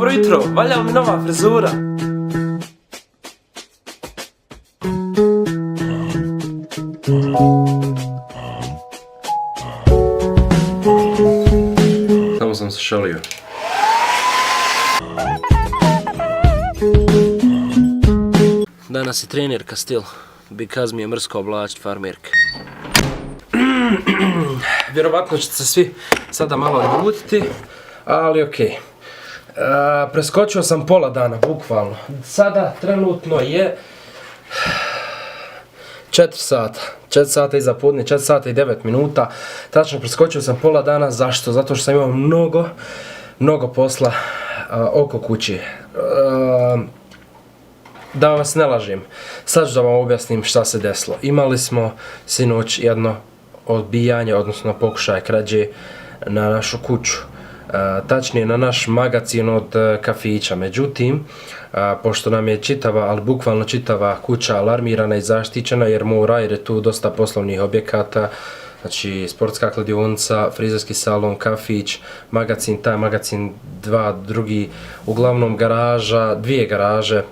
dobro jutro, valja mi nova frizura. Samo sam se šalio. Danas je trenirka stil, because mi je mrsko oblačit farmerke. Vjerovatno ćete se svi sada malo ljutiti, ali okej. Preskočio sam pola dana, bukvalno. Sada trenutno je 4 sata. 4 sata iza podne, 4 sata i 9 minuta. Tačno preskočio sam pola dana. Zašto? Zato što sam imao mnogo posla oko kući. Da vas ne lažem, sad ću da vam objasnim šta se desilo. Imali smo sinoć jedno odbijanje, odnosno pokušaj krađe na našu kuću. Tačnije na naš magacin od kafića. Međutim, pošto nam je čitava, ali bukvalno čitava kuća alarmirana i zaštićena, jer mora, jer je tu dosta poslovnih objekata, znači sportska kladionica, frizerski salon, kafić, magacin, taj magacin, drugi, uglavnom garaža, 2 garaže,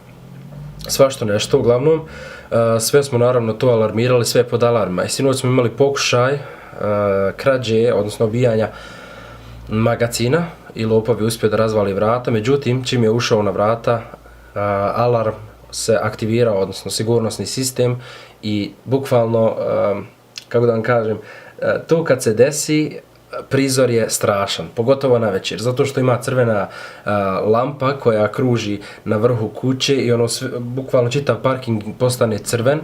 svašto nešto, uglavnom. Sve smo naravno to alarmirali, sve pod alarmima. I sinoć smo imali pokušaj krađe, odnosno obijanja magacina i lopov je uspio da razvali vrata. Međutim, čim je ušao na vrata, alarm se aktivirao, odnosno sigurnosni sistem, i bukvalno, kako da vam kažem, to kad se desi, prizor je strašan, pogotovo na večer, zato što ima crvena lampa koja kruži na vrhu kuće i ono bukvalno čitav parking postane crven.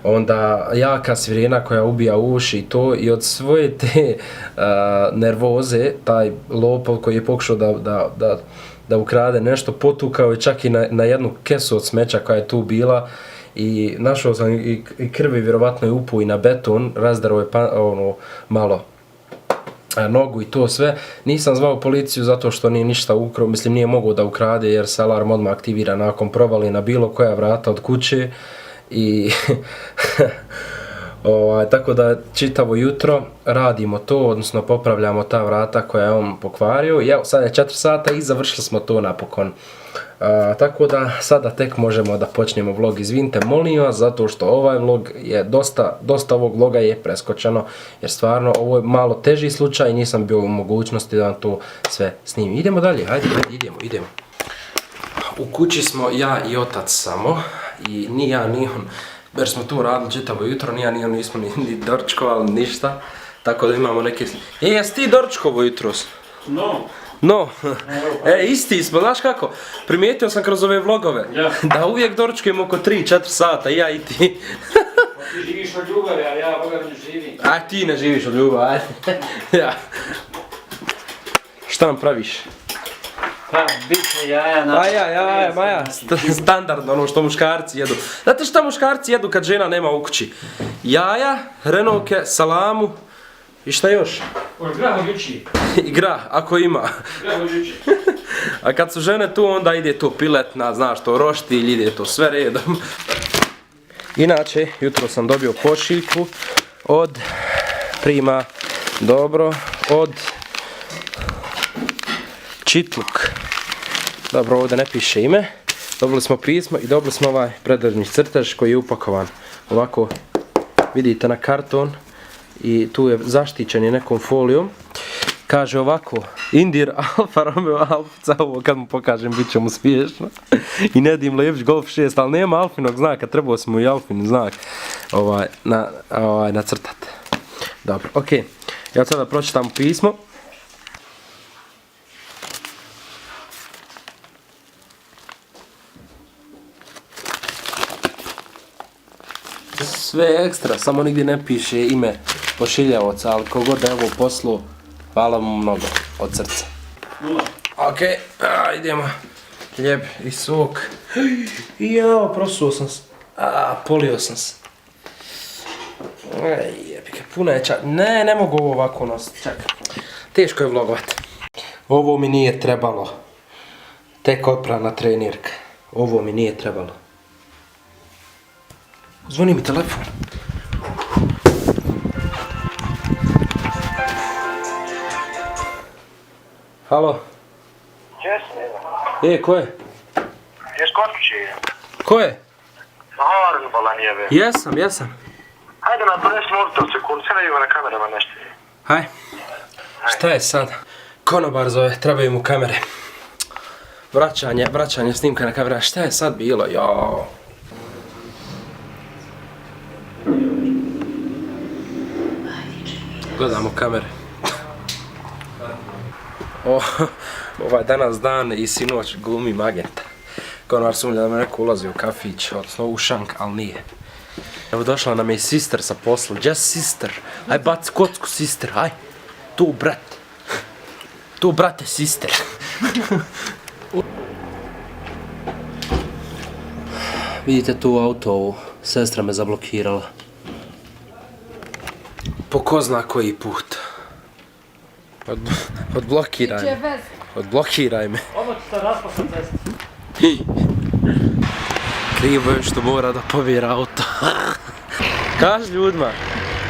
Onda jaka sirena koja ubija uši i to, i od svoje te nervoze taj lopov koji je pokušao da ukrade nešto, potukao je čak i na jednu kesu od smeća koja je tu bila, i našao sam i krvi, vjerovatno je upao i na beton, razdarao je malo nogu i to sve. Nisam zvao policiju zato što nije ništa ukrao, mislim nije mogao da ukrade jer se alarm odmah aktivira nakon provali na bilo koja vrata od kuće. I tako da čitavo jutro radimo to, odnosno popravljamo ta vrata koja je on pokvario. I evo, sad je 4 sata i završili smo to napokon. Tako da sada tek možemo da počnemo vlog. Izvinite, molim vas, zato što ovaj vlog je dosta ovog vloga je preskočeno, jer stvarno ovo je malo teži slučaj i nisam bio u mogućnosti da vam to sve snimim. Idemo dalje, hajde, idemo. U kući smo ja i otac samo, i ni ja ni on, jer smo tu radili čitavo jutro, ni ja ni on nismo ni dorčkovali ništa, tako da imamo neke... jesi ti dorčkovo jutros? No, isti smo, znaš kako, primijetio sam kroz ove vlogove, da uvijek dorčkujemo oko 3-4 sata, ja i ti. Ti živiš od ljubavi, a ja Boga ne živim. A ti ne živiš od ljubavi, ajde. Šta nam praviš? Pa, bitne jaja na... Jaja, Maja, standardno ono što muškarci jedu. Znate šta muškarci jedu kad žena nema u kući? Jaja, hrenovke, salamu i šta još? Grah od juči. I grah, ako ima. Grah od juči. A kad su žene tu, onda ide to piletna, znaš, to roštilj, ide to sve redom. Inače, jutro sam dobio pošiljku od Prima, dobro, od Čitluk. Dobro, ovdje ne piše ime. Dobili smo pismo i dobili smo ovaj predložni crtež koji je upakovan ovako, vidite, na karton, i tu je zaštićen je nekom folijom. Kaže ovako, Indir Alfa Romeo Alfa, ovo kad mu pokažem bit će mu smiješno. I Nedim Lević Golf 6, ali nema Alfinog znaka, trebao smo i Alfin znak nacrtati. Dobro, okej. Ja sada pročitam pismo. Sve je ekstra, samo nigdje ne piše ime pošiljavaca, ali kogod da je ovo poslao, hvala mu mnogo, od srca. Okej, idemo. Hljeb i sok. Jao, prosuo sam se. Polio sam se. Jebike, puno je čak. Ne mogu ovo ovako nositi, čak. Teško je vlogovat. Ovo mi nije trebalo. Tek otprana trenirka. Ovo mi nije trebalo. Zvoni mi telefon. Halo? Česneva. Ko je? Jes kod kuće? Ko je? Harbalan jebe. Jesam. Hajde na 50 minuta sekund, sve vidimo na kamerama nešto. Haj. Šta je sad? Konobar zove, trebaju mu kamere. Vraćanje snimka na kamera. Šta je sad bilo? Jao. Gledamo kamere. Ovaj danas dan i sinoć glumim agenta. Konobar sumnja da me neko ulazi u kafić, odnosno u šank, ali nije. Evo došla nam je i sister sa posla. Just sister. Aj baci kocku sister, aj. Tu brat. Tu brate sister. Vidite tu auto ovu. Sestra me zablokirala. Po ko zna koji put. Odblokiraj me. Odblokiraj me. Ovo će se raspast na cestu. Krivo je što mora da pobira auto. Kaži ljudima.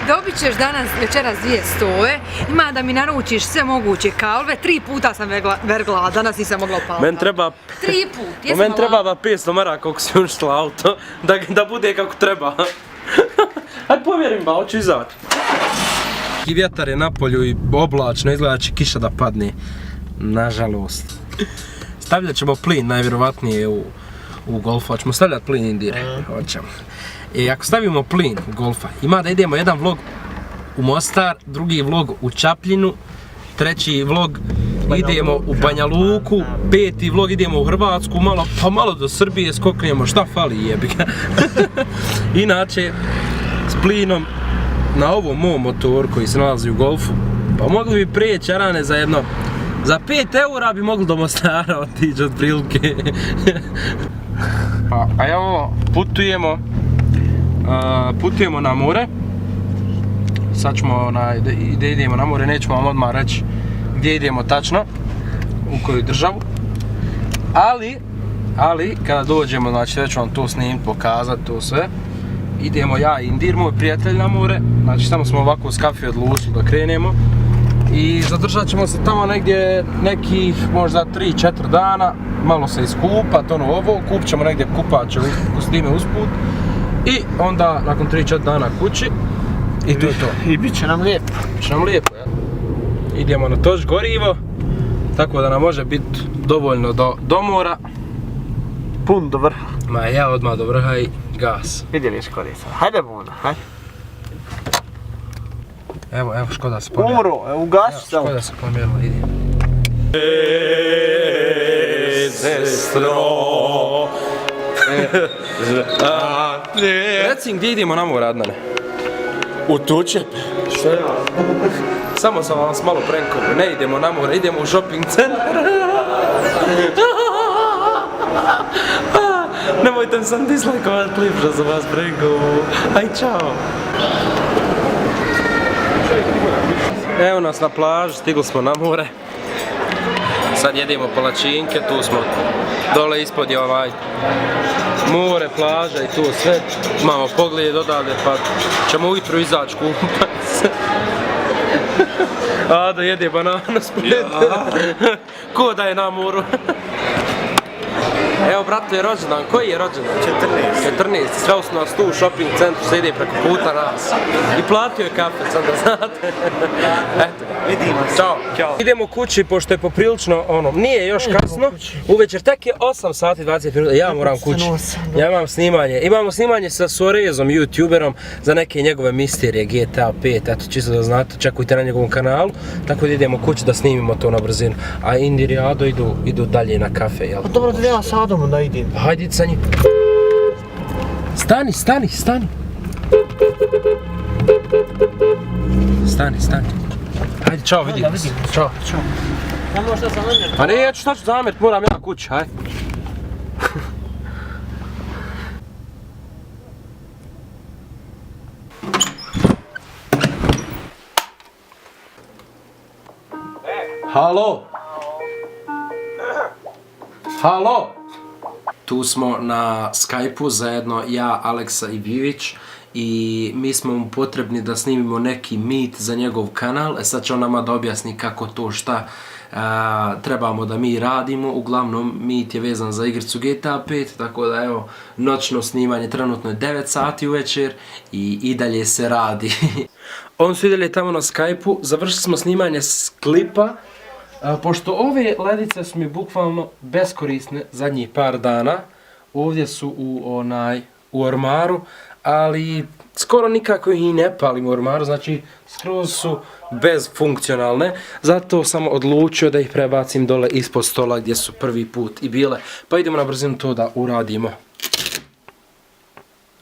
Dobit ćeš danas večeras 2 stoje, ima da mi naručiš sve moguće kalve, 3 puta sam vergla, a danas nisam mogla upaliti. Meni treba... 3 put, Meni treba da 500 maraka kako si uništila auto, da bude kako treba. Hajde povjerim ba, hoću izaći. I vjetar je na polju i oblačno, izgleda će kiša da padne. Nažalost. Stavljat ćemo plin najvjerovatnije u Golfa, hoćemo stavljati plin indire, hoćemo. I ako stavimo plin u Golfa, ima da idemo jedan vlog u Mostar, drugi vlog u Čapljinu, treći vlog idemo u Banja Luku, 5. vlog idemo u Hrvatsku, malo do Srbije skoknemo, šta fali jebi ga. Inače, s plinom na ovom mom motoru koji se nalazi u Golfu, pa mogli bi prijeći arane za jedno, za 5 eura bi mogli do Mostara otići od prilike. A evo, putujemo na more. Sad ćemo gdje idemo na more, nećemo vam odmah reći gdje idemo tačno, u koju državu. Ali, kada dođemo, znači da ću vam to snimiti, pokazati to sve. Idemo ja i Indir, moj prijatelj, na more. Znači samo smo ovako s kafe odlučili da krenemo. I zadržat ćemo se tamo negdje nekih možda 3-4 dana, malo se iskupat, kupit ćemo negdje kupače s time usput. I onda nakon 3-4 dana kući i to je to. I bit će nam lijepo. Biće nam lijepo, ja. Idemo na toč gorivo, tako da nam može biti dovoljno do mora. Pun do vrha. Ma ja odmah do vrha i gas. Vidjeli škodica. Hajde Buna, hajde. Evo, Škoda se pomjerila. Umro, ugasi samo. Škoda se pomjerila, idi. Sestro. Reci gdje idemo na more, Adnane? U Tučepe. Što je? Samo sam vas malo prankovao, ne idemo na more, idemo u shopping centar. Nemojte mi sam dislajkovat klip što sam vas prankovao. Aj, čao. Evo nas na plaži, stigli smo na more. Sad jedemo palačinke, tu smo. Dole ispod je more, plaža i tu sve. Imamo pogled odavde pa ćemo ujutro izaći kupat se. Ado jede bananu spred. Ko da je na moru? Evo bratu je rođendan, koji je rođendan? 14. Sreo su nas tu u shopping centru, se ide preko puta nas. I platio je kafe, sad da znate. Eto ga. Vidimo se. Ćao. Idemo kući, pošto je poprilično, nije još kasno. Uvečer tek je 8 sati 20 minuta, ja moram kući. Ja imam snimanje. Imamo snimanje sa Sorezom, youtuberom, za neke njegove misterije GTA 5, eto čisto da znate, čekujte na njegovom kanalu. Tako da idemo kući da snimimo to na brzinu. A Indir i Ado idu dalje na kafe, jel? Pa dobro da ja sa Adom da idem. Hajde idi sa njim. Stani. Stani. Hajde, čao, vidimo se. Čao. Ja možda sam namjer. Pa neću, šta ću zamjerit, moram ja kući, hajde. Halo? Tu smo na Skype-u zajedno ja, Aleksa i Vivić i mi smo mu potrebni da snimimo neki meet za njegov kanal. Sad će on nama da objasni kako to šta trebamo da mi radimo, uglavnom Meet je vezan za igricu GTA 5, tako da evo, noćno snimanje trenutno je 9 sati uvečer i dalje se radi. On su i dalje tamo na Skype-u, završili smo snimanje klipa, pošto ove ledice su mi bukvalno beskorisne zadnjih par dana, ovdje su u ormaru, ali skoro nikako ih i ne palim u ormaru, znači skroz su bezfunkcionalne, zato sam odlučio da ih prebacim dole ispod stola gdje su prvi put i bile, pa idemo na brzinu to da uradimo.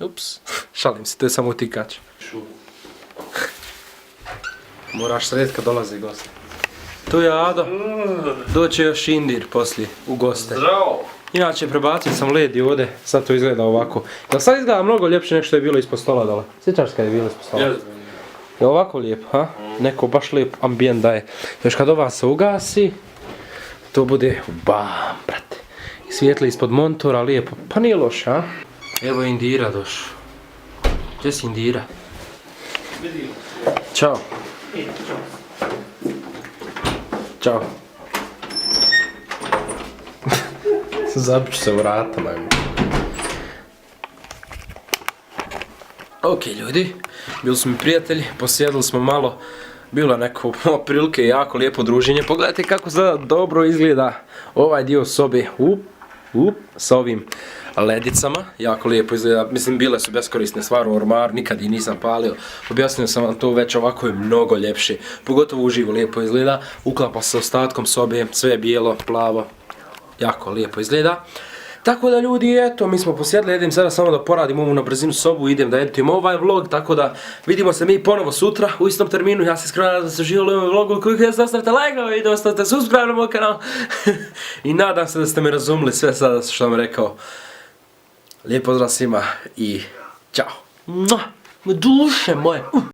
Ups, šalim se, to je samo utikač. Moraš srediti kad dolaze goste. Tu je Ado, doće još Indir poslije u goste. Zdravo! Inače, prebacio sam led i ovdje, sad to izgleda ovako. Jel sad izgleda mnogo ljepše nego što je bilo ispod stola dole? Sjećaš kad je bilo ispod stola? Je ovako lijepo, ha? Neko baš lijep ambijent daje. Još kad ova se ugasi, to bude bam, brate. I svijetli ispod monitora, lijepo. Pa nije loše, ha? Evo je Indira došao. Gdje si Indira? Ćao. Ćao. Zabiću se vrata, majmu. Ok ljudi, bili smo mi prijatelji, posjedili smo malo, bilo neko prilike jako lijepo druženje. Pogledajte kako dobro izgleda ovaj dio sobe, sa ovim ledicama, jako lijepo izgleda, mislim bile su beskorisne stvari u ormaru, nikad ih nisam palio, objasnio sam vam to već, ovako je mnogo ljepše, pogotovo uživo lijepo izgleda, uklapa se ostatkom sobe, sve je bijelo, plavo, jako lijepo izgleda. Tako da ljudi, eto, mi smo posjedili, idem sada samo da poradim ovu na brzinu sobu, idem da editujem ovaj vlog, tako da vidimo se mi ponovo sutra u istom terminu. Ja se iskreno nadam da ste živjeli u ovom vlogu, koliko jeste ostavite like na ovaj video, ostavite subscribe na moj kanal i nadam se da ste me razumili sve sada što vam rekao. Lijep pozdrav svima i čao. Duše moje.